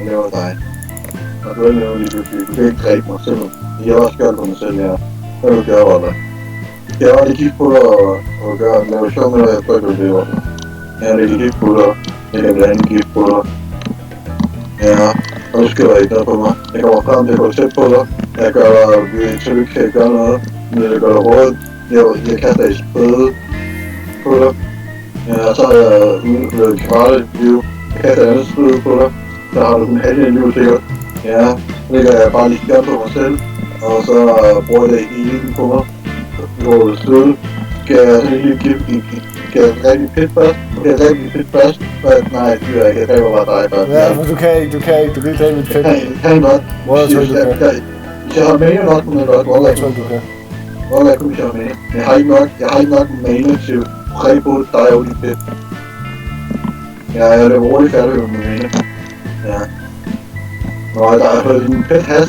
Men det var dig. Og du er jo lige pludselig. Du kan ikke dræbe mig selv. Jeg har også gjort på mig selv, ja. Hvad vil du gøre, Walter? Jeg har lige kigge på dig og lave sjov med dig, jeg tror ikke, du lever. Jeg har lige kigge på dig. Jeg kan blandt andet kigge på dig. Ja, og du skal ikke noget på mig. Jeg kommer frem til at gå tæt på dig. Jeg gør dig, så du ikke kan gøre noget. Jeg gør dig råd. Jeg kaster et spøde på dig. Ja, så har jeg udløbet kvarte liv. Jeg kaster et andet spøde på dig. Så har du kun halvdelen liv sikkert. Ja, så lægger jeg bare lige skærm på mig selv. Og så bruger jeg det hele på mig. Hvor det støde. Skal jeg sådan lige skal jeg rigtig pit først? Skal jeg rigtig pit først? Nej, det gør jeg ikke. Jeg dræber bare dig først. Ja, for du kan ikke dræbe mit pit. Jeg kan godt. Hvor jeg tror, du kan. Hvis jeg har mana nok, kunne jeg godt. Hvor jeg tror, du kan. Hvor jeg kunne, hvis jeg har mana. Jeg har ikke nok mana til at præge på dig og dit pit. Ja, jeg er lidt roligt færdig med mana. Ja. Nå, der er din pit has.